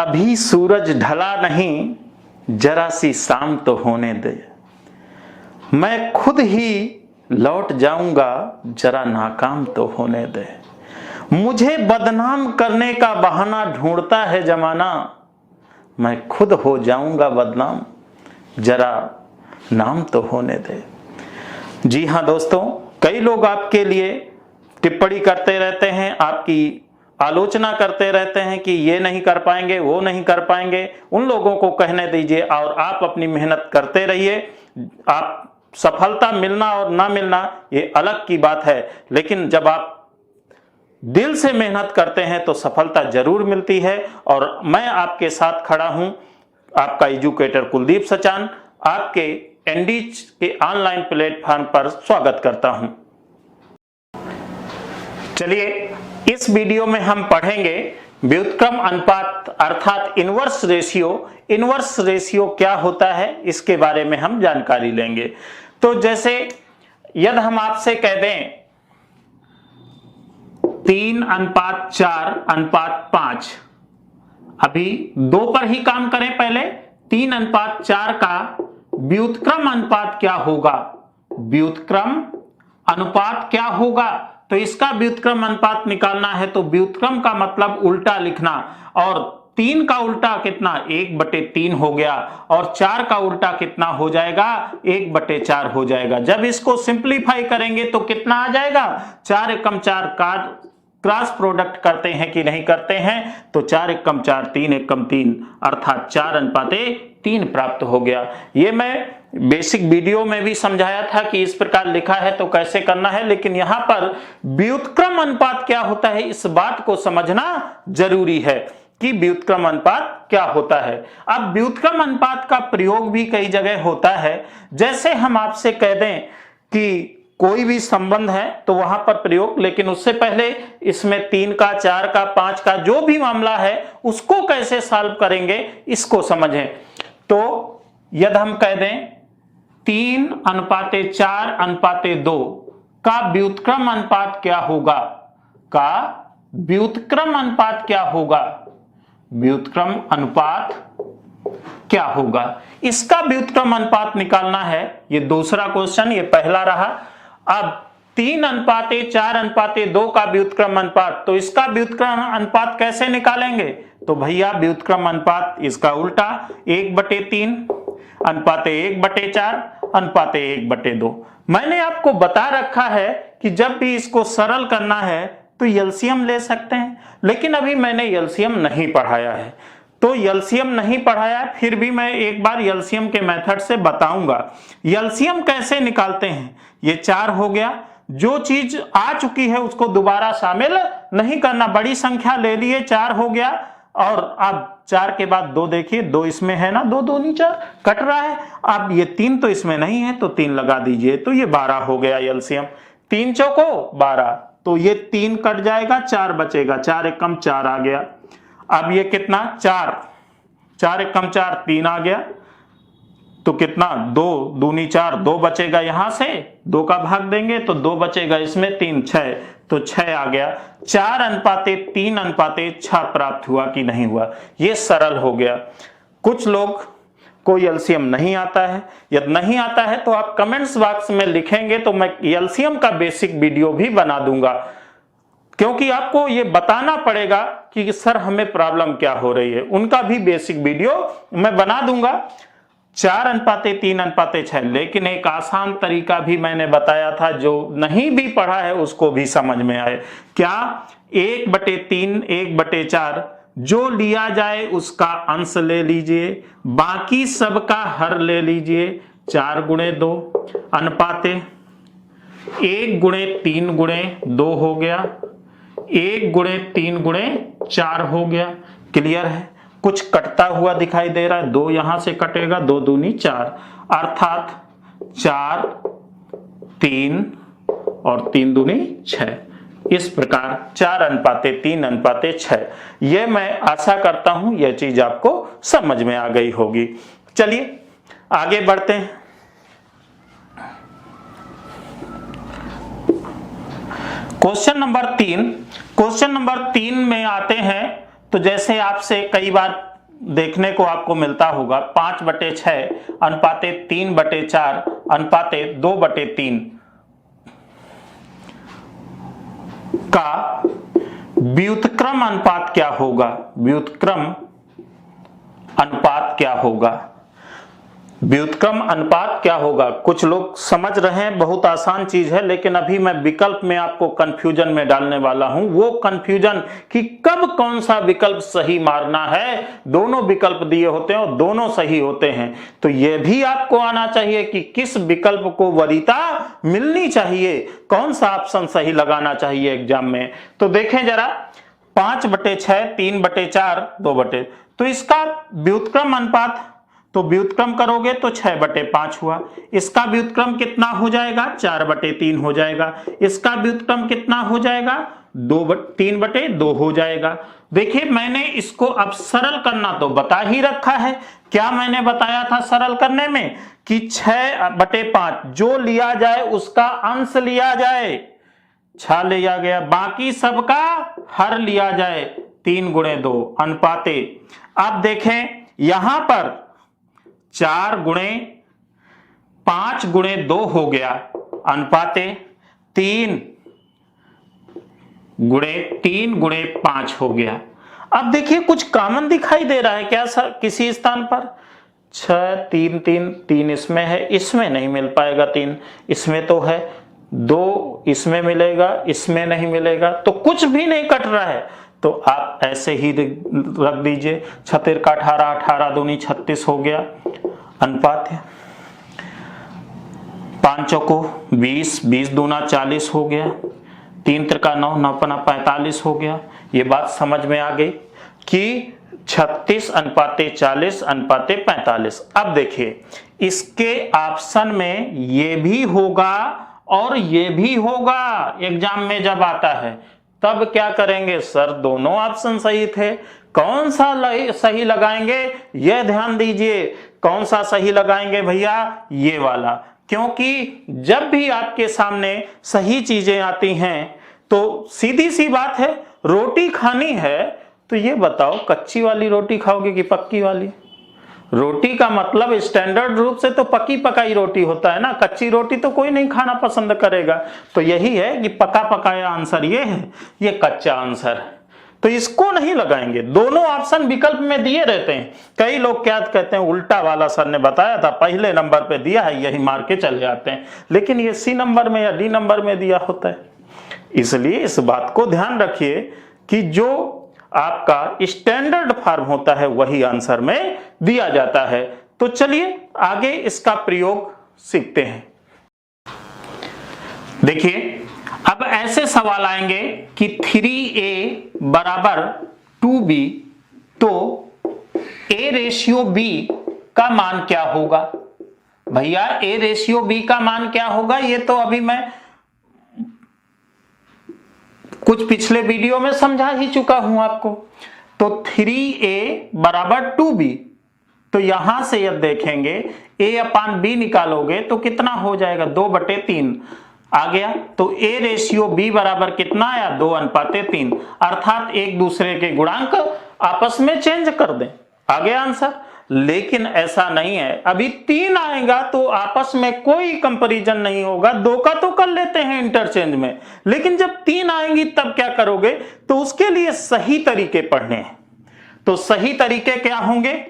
अभी सूरज ढला नहीं, जरा सी शाम तो होने दे। मैं खुद ही लौट जाऊंगा, जरा नाकाम तो होने दे। मुझे बदनाम करने का बहाना ढूंढता है जमाना, मैं खुद हो जाऊंगा बदनाम, जरा नाम तो होने दे। जी हाँ दोस्तों, कई लोग आपके लिए टिप्पणी करते रहते हैं, आपकी आलोचना करते रहते हैं कि ये नहीं कर पाएंगे, वो नहीं कर पाएंगे। उन लोगों को कहने दीजिए और आप अपनी मेहनत करते रहिए। आप सफलता मिलना और ना मिलना ये अलग की बात है, लेकिन जब आप दिल से मेहनत करते हैं तो सफलता जरूर मिलती है। और मैं आपके साथ खड़ा हूं, आपका एजुकेटर कुलदीप सचान, आपके एनडीज के ऑनलाइन प्लेटफॉर्म पर स्वागत करता हूं। चलिए, इस वीडियो में हम पढ़ेंगे व्युत्क्रम अनुपात अर्थात इनवर्स रेशियो। इनवर्स रेशियो क्या होता है, इसके बारे में हम जानकारी लेंगे। तो जैसे यदि हम आपसे कह दें 3:4:5, अभी 2 पर ही काम करें। पहले 3:4 का व्युत्क्रम अनुपात क्या होगा, व्युत्क्रम अनुपात क्या होगा। तो इसका व्युत्क्रम अनुपात निकालना है तो व्युत्क्रम का मतलब उल्टा लिखना, और 3 का उल्टा कितना, 1/3 हो गया, और 4 का उल्टा कितना हो जाएगा, 1/4 हो जाएगा। जब इसको सिंप्लीफाई करेंगे तो कितना आ जाएगा, 4 एकम 4 का क्रॉस प्रोडक्ट करते हैं कि नहीं करते हैं, तो 4 एकम 4 3 एकम 3 अर्थात 4:3 प्राप्त हो गया। ये मैं बेसिक वीडियो में भी समझाया था कि इस प्रकार लिखा है तो कैसे करना है, लेकिन यहां पर व्युत्क्रम अनुपात क्या होता है इस बात को समझना जरूरी है कि व्युत्क्रम अनुपात क्या होता है। अब व्युत्क्रम अनुपात का प्रयोग भी कई जगह होता है। जैसे हम आपसे कह दें कि कोई भी संबंध है तो वहां पर प्रयोग, लेकिन उससे पहले इसमें 3 का 4 का 5 का जो भी मामला है उसको कैसे सॉल्व करेंगे इसको समझें। तो यदि हम कह दें 3:4:2 का व्युत्क्रम अनुपात क्या होगा, का व्युत्क्रम अनुपात क्या होगा, व्युत्क्रम अनुपात क्या होगा, इसका व्युत्क्रम अनुपात निकालना है। ये दूसरा क्वेश्चन, ये पहला रहा। अब 3:4:2 का व्युत्क्रम अनुपात, तो इसका व्युत्क्रम अनुपात कैसे निकालेंगे, तो भैया व्युत्क्रम अनुपात इसका उल्टा 1/3 अनुपात 1/4 अनुपात 1/2। मैंने आपको बता रखा है कि जब भी इसको सरल करना है तो एलसीएम ले सकते हैं, लेकिन अभी मैंने एलसीएम नहीं पढ़ाया है। तो एलसीएम नहीं पढ़ाया, फिर भी मैं एक बार एलसीएम के मेथड से बताऊंगा। एलसीएम कैसे निकालते हैं, ये 4 हो गया, जो चीज आ चुकी है उसको दोबारा शामिल नहीं करना। बड़ी संख्या ले लिए, 4 हो गया, और अब 4 के बाद 2 देखिए, 2 इसमें है ना, 2 दूनी 4 कट रहा है। अब ये 3 तो इसमें नहीं है तो 3 लगा दीजिए, तो ये 12 हो गया एलसीएम। 3 चौको 12, तो ये 3 कट जाएगा, 4 बचेगा, 4 एकम 4 आ गया। अब ये कितना, 4 एकम 4 3 आ गया, तो कितना, 2 दूनी 4, 2 बचेगा, यहां से 2 का भाग देंगे तो 2 बचेगा, इसमें 3 6, तो 6 आ गया। 4:3:6 प्राप्त हुआ कि नहीं हुआ, ये सरल हो गया। कुछ लोग को एलसीएम नहीं आता है, यदि नहीं आता है तो आप कमेंट्स बॉक्स में लिखेंगे तो मैं एलसीएम का बेसिक वीडियो भी बना दूंगा, क्योंकि आपको ये बताना पड़ेगा कि सर हमें प्रॉब्लम क्या हो रही है। उनका भी बेसिक वीडियो मैं बना दूंगा। 4:3:6, लेकिन एक आसान तरीका भी मैंने बताया था, जो नहीं भी पढ़ा है उसको भी समझ में आए। क्या, 1/3 1/4 जो लिया जाए उसका अंश ले लीजिए, बाकी सबका हर ले लीजिए। 4×2 अनुपाते 1×3×2 हो गया, 1×3×4 हो गया। क्लियर है, कुछ कटता हुआ दिखाई दे रहा है, 2 यहां से कटेगा, 2 दूनी 4 अर्थात 4 3 और 3 दूनी 6। इस प्रकार 4:3:6। ये मैं आशा करता हूं यह चीज आपको समझ में आ गई होगी। चलिए आगे बढ़ते हैं। क्वेश्चन नंबर 3 में आते हैं। तो जैसे आपसे कई बार देखने को आपको मिलता होगा 5/6 अनुपाते 3/4 अनुपाते 2/3 का व्युत्क्रम अनुपात क्या होगा? व्युत्क्रम अनुपात क्या होगा? व्युत्क्रम अनुपात क्या होगा? कुछ लोग समझ रहे हैं बहुत आसान चीज है, लेकिन अभी मैं विकल्प में आपको कंफ्यूजन में डालने वाला हूं। वो कंफ्यूजन कि कब कौन सा विकल्प सही मारना है। दोनों विकल्प दिए होते हैं और दोनों सही होते हैं, तो यह भी आपको आना चाहिए कि किस विकल्प को वरीयता मिलनी चाहिए, कौन सा ऑप्शन सही लगाना चाहिए एग्जाम में। तो देखें जरा, 5/6 3/4 2/, तो इसका व्युत्क्रम अनुपात, तो व्युत्क्रम करोगे तो 6/5 हुआ। इसका व्युत्क्रम कितना हो जाएगा? 4/3 हो जाएगा। इसका व्युत्क्रम कितना हो जाएगा? 3/2 हो जाएगा। देखिए मैंने इसको अब सरल करना तो बता ही रखा है। क्या मैंने बताया था सरल करने में कि 6/5 जो लिया जाए उसका अंश लिया जाए, 6 लिया गया, बाकी सबका हर लिया जाए, 3/2 अनुपाते। अब देखें यहां पर 4/5/2 हो गया अनुपाते 3/5 हो गया। अब देखिए कुछ कॉमन दिखाई दे रहा है क्या सर किसी स्थान पर? 6 3 3 3 इसमें है, इसमें नहीं मिल पाएगा 3, इसमें तो है, 2 इसमें मिलेगा, इसमें नहीं मिलेगा, तो कुछ भी नहीं कट रहा है, तो आप ऐसे ही रख दीजिए। 6 का 18 18 दूनी 36 हो गया अनुपात है। 5 को 20 20 दूना 40 हो गया। 3 का 9 9 45 हो गया। ये बात समझ में आ गई कि 36 अनुपाते 40 अनुपाते 45। अब देखिए इसके ऑप्शन में ये भी होगा और ये भी होगा। एग्जाम में जब आता है तब क्या करेंगे? सर दोनों ऑप्शन सही थे, कौन सा सही लगाएंगे यह ध्यान दीजिए। कौन सा सही लगाएंगे भैया? ये वाला, क्योंकि जब भी आपके सामने सही चीजें आती हैं तो सीधी सी बात है, रोटी खानी है तो ये बताओ कच्ची वाली रोटी खाओगे कि पक्की वाली? रोटी का मतलब स्टैंडर्ड रूप से तो पकी पकाई रोटी होता है ना, कच्ची रोटी तो कोई नहीं खाना पसंद करेगा। तो यही है कि पका पकाया आंसर ये है, ये कच्चा आंसर है, तो इसको नहीं लगाएंगे। दोनों ऑप्शन विकल्प में दिए रहते हैं। कई लोग क्या कहते हैं, उल्टा वाला सर ने बताया था, पहले नंबर पे दिया है यही मार के चले जाते हैं, लेकिन ये सी नंबर में या डी नंबर में दिया होता है। इसलिए इस बात को ध्यान रखिए कि जो आपका स्टैंडर्ड फॉर्म होता है वही आंसर में दिया जाता है। तो चलिए आगे इसका प्रयोग सीखते हैं। देखिए अब ऐसे सवाल आएंगे कि 3a बराबर 2b, तो a/b का मान क्या होगा? भैया a/b का मान क्या होगा? ये तो अभी मैं कुछ पिछले वीडियो में समझा ही चुका हूं आपको। तो 3a बराबर 2b, तो यहां से यदि देखेंगे a/b निकालोगे तो कितना हो जाएगा? 2/3 आ गया। तो a/b बराबर कितना आया? 2/3, अर्थात एक दूसरे के गुणांक आपस में चेंज कर दें, आ गया आंसर। लेकिन ऐसा नहीं है, अभी 3 आएगा तो आपस में कोई कंपैरिजन नहीं होगा, 2 का तो कर लेते हैं इंटरचेंज में, लेकिन जब 3 आएंगी तब क्या करोगे? तो उसके लिए सही तरीके पढ़ने हैं। तो सही तरीके क्या होंगे?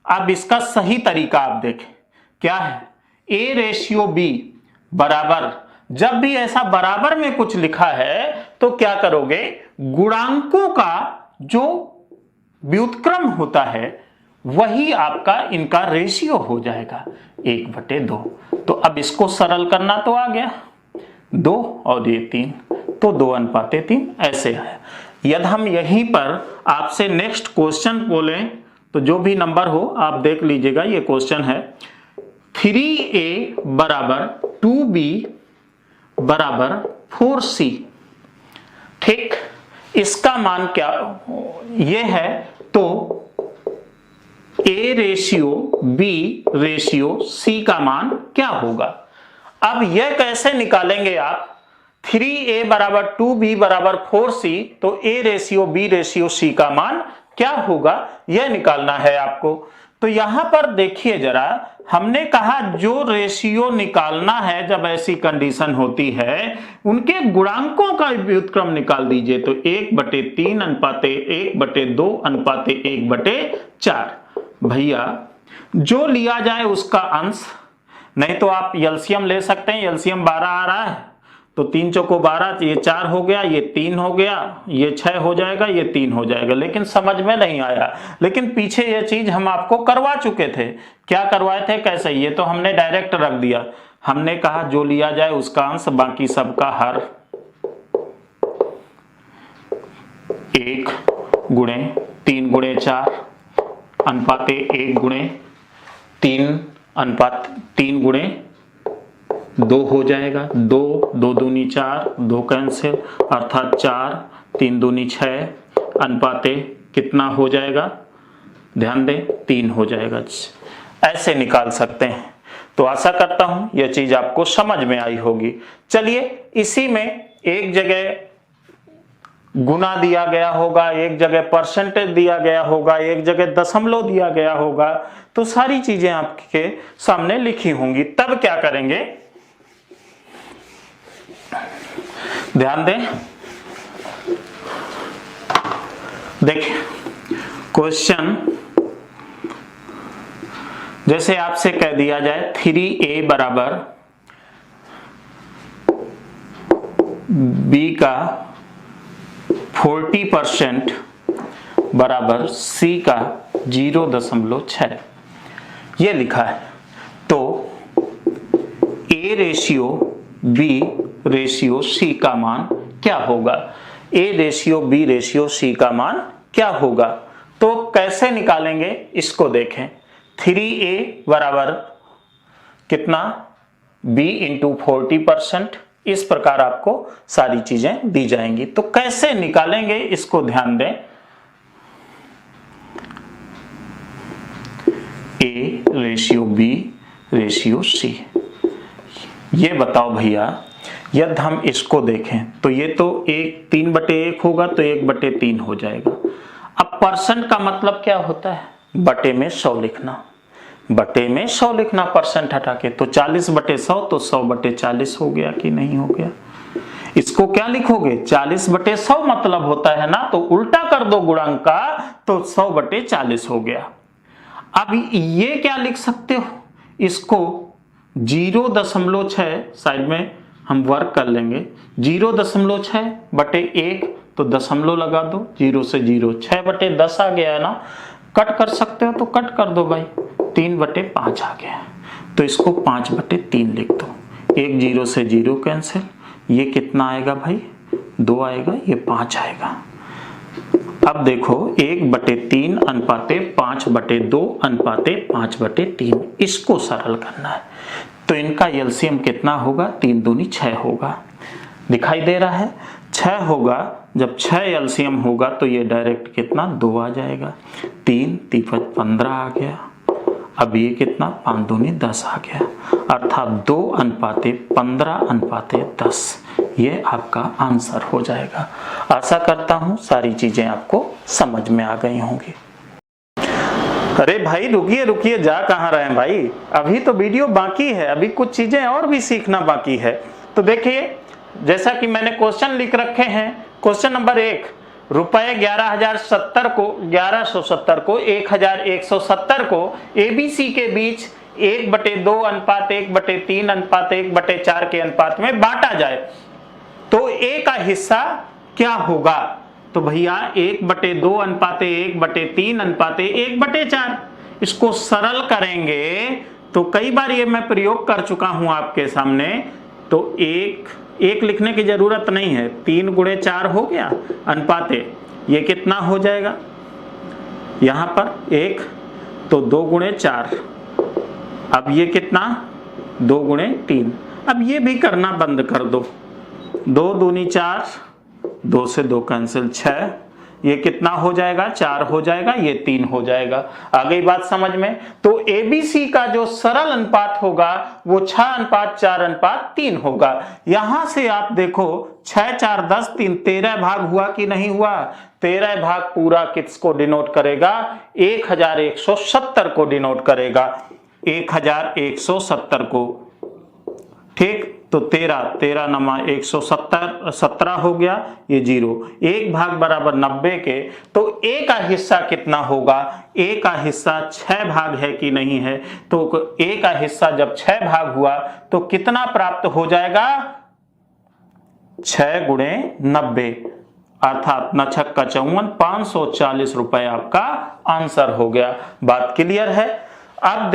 अब इसका सही तरीका आप देखें क्या है। a/b बराबर, जब भी ऐसा बराबर में कुछ लिखा है तो क्या करोगे? गुणांकों का जो व्युत्क्रम होता है वही आपका इनका रेशियो हो जाएगा 1/2। तो अब इसको सरल करना तो आ गया, 2 और ये 3, तो 2/3 ऐसे है। यदि हम यहीं पर आपसे नेक्स्ट क्वेश्चन बोले तो जो भी नंबर हो आप देख लीजिएगा, ये क्वेश्चन है 3a बराबर 2b बराबर 4c। ठीक, इसका मान क्या ये है? तो a/b/c का मान क्या होगा? अब यह कैसे निकालेंगे आप? 3a बराबर 2b बराबर 4c, तो a/b/c का मान क्या होगा यह निकालना है आपको। तो यहां पर देखिए जरा, हमने कहा जो रेशियो निकालना है जब ऐसी कंडीशन होती है उनके गुणांकों का व्युत्क्रम निकाल दीजिए। तो 1/3 अनुपाते 1/2 अनुपाते 1/4। भैया जो लिया जाए उसका अंश, नहीं तो आप एलसीएम ले सकते हैं। एलसीएम 12 आ रहा है तो 3 चौको 12, ये 4 हो गया, ये 3 हो गया, ये 6 हो जाएगा, ये 3 हो जाएगा। लेकिन समझ में नहीं आया, लेकिन पीछे ये चीज हम आपको करवा चुके थे। क्या करवाए थे, कैसे, ये तो हमने डायरेक्ट रख दिया। हमने कहा जो लिया जाए उसका अंश, बाकी सबका हर। 1 गुणे 3 गुणे 4 अनुपाते 1 गुणे 3 अनुपात 3 गुणे 2 हो जाएगा। 2 2 दूनी 4, 2 कैंसिल, अर्थात 4 3 दूनी 6 अनुपाते कितना हो जाएगा, ध्यान दें 3 हो जाएगा। ऐसे निकाल सकते हैं। तो आशा करता हूं यह चीज आपको समझ में आई होगी। चलिए इसी में एक जगह गुना दिया गया होगा, एक जगह परसेंटेज दिया गया होगा, एक जगह दशमलव दिया गया होगा, तो सारी चीजें आपके सामने लिखी होंगी। तब क्या करेंगे, ध्यान दें, देखिए क्वेश्चन जैसे आपसे कह दिया जाए 3a बराबर b का 40% बराबर c का 0.6 ये लिखा है। तो a ratio b ratio c का मान क्या होगा, a ratio b ratio c का मान क्या होगा। तो कैसे निकालेंगे इसको देखें। 3a बराबर कितना, b इंटू 40%, इस प्रकार आपको सारी चीजें दी जाएंगी। तो कैसे निकालेंगे इसको ध्यान दें। a ratio b ratio c, ये बताओ भैया, यदि हम इसको देखें तो ये तो 3/1 होगा तो 1/3 हो जाएगा। अब परसेंट का मतलब क्या होता है, बटे में 100 लिखना, बटे में 100 लिखना परसेंट हटा के। तो 40/100 तो 100/40 हो गया कि नहीं हो गया। इसको क्या लिखोगे, 40/100 मतलब होता है ना, तो उल्टा कर दो गुणांक का, तो 100/40 हो गया। अब ये क्या लिख सकते हो, इसको 0.6 साइड में हम वर्क कर लेंगे। 0.6/1 तो दशमलव लगा दो, 0 से 0, 6/10 आ गया है ना। कट कर सकते हो तो कट कर दो भाई, 3/5 आ गया। तो इसको 5/3 लिख दो। 1 0 से 0 कैंसिल, ये कितना आएगा भाई, 2 आएगा, ये 5 आएगा। अब देखो 1/3 अनुपाते 5/2 अनुपाते 5/3, इसको सरल करना है। तो इनका एलसीएम कितना होगा, 3 दूनी 6 होगा, दिखाई दे रहा है 6 होगा। जब 6 एलसीएम होगा तो ये डायरेक्ट कितना 2 आ जाएगा, 3 3 15 आ गया। अब ये कितना 5 दूनी 10 आ गया, अर्थात 2 अनुपाते 15 अनुपाते 10, ये आपका आंसर हो जाएगा। आशा करता हूं सारी चीजें आपको समझ में आ गई होंगी। अरे भाई रुकिए रुकिए, जा कहां रहे हैं भाई, अभी तो वीडियो बाकी है, अभी कुछ चीजें और भी सीखना बाकी है। तो देखिए जैसा कि मैंने क्वेश्चन लिख रखे हैं, क्वेश्चन नंबर 1, रुपए 11,070 को 1170 को 1,170 को एबीसी के बीच 1/2 अनुपात 1/3 अनुपात 1/4 के अनुपात में बांटा जाए तो ए का हिस्सा क्या होगा। तो भैया 1/2 अनुपाते 1/3 अनुपाते 1/4, इसको सरल करेंगे तो कई बार ये मैं प्रयोग कर चुका हूं आपके सामने। तो एक लिखने की जरूरत नहीं है, 3 गुणे 4 हो गया अनुपाते, ये कितना हो जाएगा यहां पर 1, तो 2 गुणे 4, अब ये कितना 2 गुणे 3। अब ये भी करना बंद कर दो, 2 दूनी 4, 2 से 2 कैंसिल 6, ये कितना हो जाएगा, 4 हो जाएगा, ये 3 हो जाएगा। आ गई बात समझ में। तो एबीसी का जो सरल अनुपात होगा वो 6:4:3 होगा। यहां से आप देखो 6 4 10 3 13 भाग हुआ कि नहीं हुआ। 13 भाग पूरा किसको डिनोट करेगा, 1170 को डिनोट करेगा, 1170 को। ठीक, तो 13 नमा 170 17 हो गया, ये 0। 1 भाग बराबर 90 के, तो a का हिस्सा कितना होगा, a का हिस्सा 6 भाग है कि नहीं है। तो a का हिस्सा जब 6 भाग हुआ तो कितना प्राप्त हो जाएगा, 6 गुणे 90 अर्थात 9 छक्का 54, 540 रुपए आपका आंसर हो गया। बात क्लियर है। अब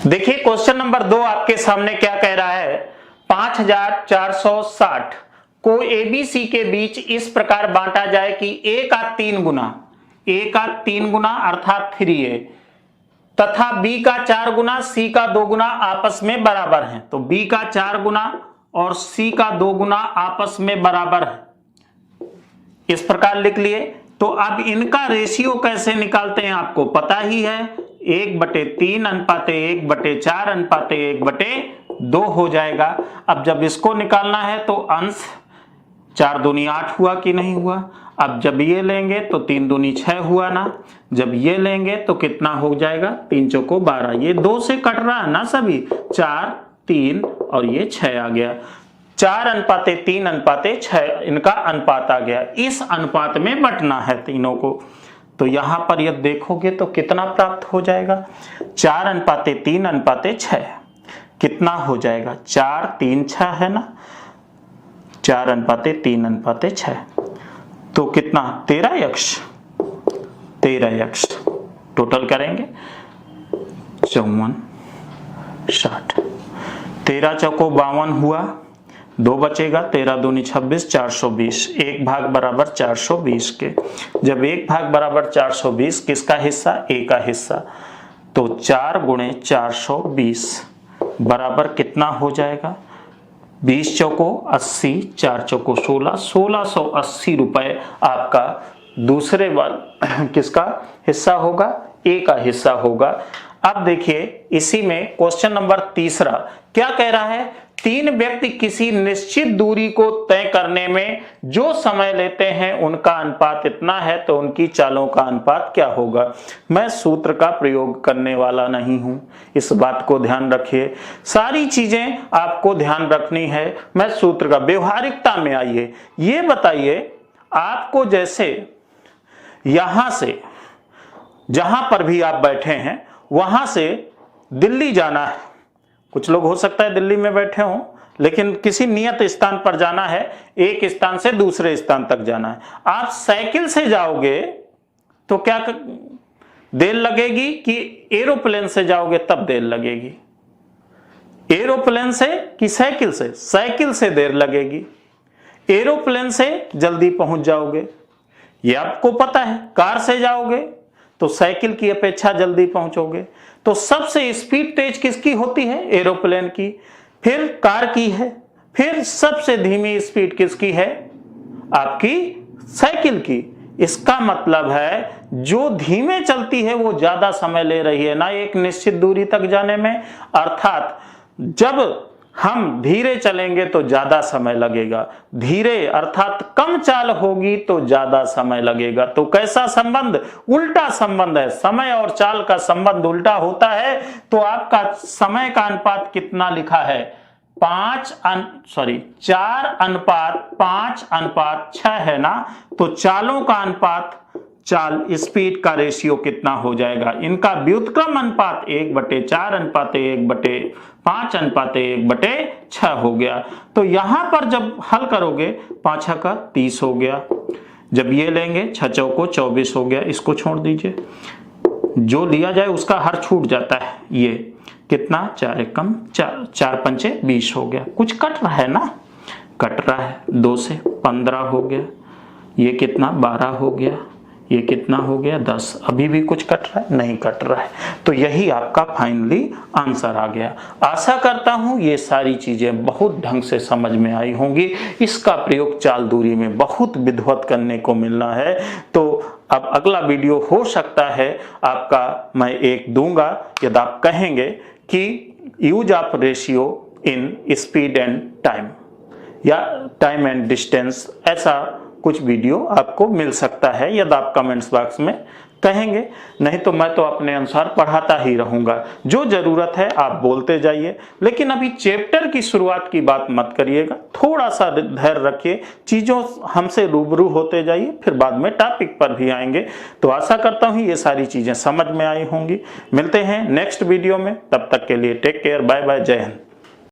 देखिए क्वेश्चन नंबर 2 आपके सामने क्या कह रहा है। 5460 को एबीसी के बीच इस प्रकार बांटा जाए कि a का 3 गुना अर्थात 3a तथा b का 4 गुना c का 2 गुना आपस में बराबर हैं। तो b का 4 गुना और c का 2 गुना आपस में बराबर है, इस प्रकार लिख लिए। तो अब इनका रेशियो कैसे निकालते हैं आपको पता ही है, 1/3 अनुपाते 1/4 अनुपाते 1/2 हो जाएगा। अब जब इसको निकालना है तो अंश 4 दूनी 8 हुआ कि नहीं हुआ। अब जब ये लेंगे तो 3 दूनी 6 हुआ ना, जब ये लेंगे तो कितना हो जाएगा, 3 चौको 12, ये 2 से कट रहा है ना सभी, 4 3 और ये 6 आ गया। 4:3:6 इनका अनुपात आ गया। इस अनुपात में बंटना है तीनों को। तो यहां पर यदि देखोगे तो कितना प्राप्त हो जाएगा, 4:3:6 कितना हो जाएगा, 4 3 6 है ना, 4:3:6 तो कितना 13x टोटल करेंगे 54 60, 13 चौको 52 हुआ, 2 बचेगा, 13 दूनी 26, 420, 1 भाग बराबर 420 के। जब 1 भाग बराबर 420 किसका हिस्सा, a का हिस्सा, तो 4 गुणे 420 बराबर कितना हो जाएगा, 20 चौको 80, 4 चौको 16, 1680 रुपए आपका दूसरे वाल किसका हिस्सा होगा, a का हिस्सा होगा। अब देखिए इसी में क्वेश्चन नंबर 3 क्या कह रहा है, 3 व्यक्ति किसी निश्चित दूरी को तय करने में जो समय लेते हैं उनका अनुपात इतना है, तो उनकी चालों का अनुपात क्या होगा। मैं सूत्र का प्रयोग करने वाला नहीं हूं, इस बात को ध्यान रखिए, सारी चीजें आपको ध्यान रखनी है। मैं सूत्र का व्यवहारिकता में आइए, ये बताइए आपको जैसे यहां से जहां पर भी आप बैठे हैं वहां से दिल्ली जाना है, कुछ लोग हो सकता है दिल्ली में बैठे हों लेकिन किसी नियत स्थान पर जाना है, एक स्थान से दूसरे स्थान तक जाना है। आप साइकिल से जाओगे तो क्या देर लगेगी कि एरोप्लेन से जाओगे तब देर लगेगी, एरोप्लेन से कि साइकिल से, साइकिल से देर लगेगी, एरोप्लेन से जल्दी पहुंच जाओगे, ये आपको पता है। कार से जाओगे तो साइकिल की अपेक्षा जल्दी पहुंचोगे। तो सबसे स्पीड तेज किसकी होती है, एरोप्लेन की, फिर कार की है, फिर सबसे धीमी स्पीड किसकी है, आपकी साइकिल की। इसका मतलब है जो धीमे चलती है वो ज्यादा समय ले रही है ना एक निश्चित दूरी तक जाने में, अर्थात जब हम धीरे चलेंगे तो ज्यादा समय लगेगा, धीरे अर्थात कम चाल होगी तो ज्यादा समय लगेगा। तो कैसा संबंध, उल्टा संबंध है, समय और चाल का संबंध उल्टा होता है। तो आपका समय का अनुपात कितना लिखा है, 4:5:6 है ना, तो चालों का अनुपात, चाल स्पीड का रेशियो कितना हो जाएगा, इनका व्युत्क्रम अनुपात 1/4:1/5:1/6 हो गया। तो यहां पर जब हल करोगे 5 का 30 हो गया, जब ये लेंगे 6 चौको 24 हो गया, इसको छोड़ दीजिए, जो लिया जाए उसका हर छूट जाता है। ये कितना 4 एकम 4 पंचे 20 हो गया, कुछ कट रहा है ना, कट रहा है, 2 से 15 हो गया, ये कितना 12 हो गया, ये कितना हो गया 10। अभी भी कुछ कट रहा है? नहीं कट रहा है। तो यही आपका फाइनली आंसर आ गया। आशा करता हूं ये सारी चीजें बहुत ढंग से समझ में आई होंगी। इसका प्रयोग चाल दूरी में बहुत विधिवत करने को मिलना है। तो अब अगला वीडियो हो सकता है आपका मैं एक दूंगा, यदि आप कहेंगे कि use of ratio in speed and time या टाइम एंड डिस्टेंस, ऐसा कुछ वीडियो आपको मिल सकता है यदि आप कमेंट्स बॉक्स में कहेंगे। नहीं तो मैं तो अपने अनुसार पढ़ाता ही रहूंगा। जो जरूरत है आप बोलते जाइए, लेकिन अभी चैप्टर की शुरुआत की बात मत करिएगा। थोड़ा सा धैर्य रखिए, चीजों हमसे रूबरू होते जाइए, फिर बाद में टॉपिक पर भी आएंगे। तो आशा करता हूं ये सारी चीजें समझ में आई होंगी। मिलते हैं नेक्स्ट वीडियो में, तब तक के लिए टेक केयर, बाय बाय, जय हिंद।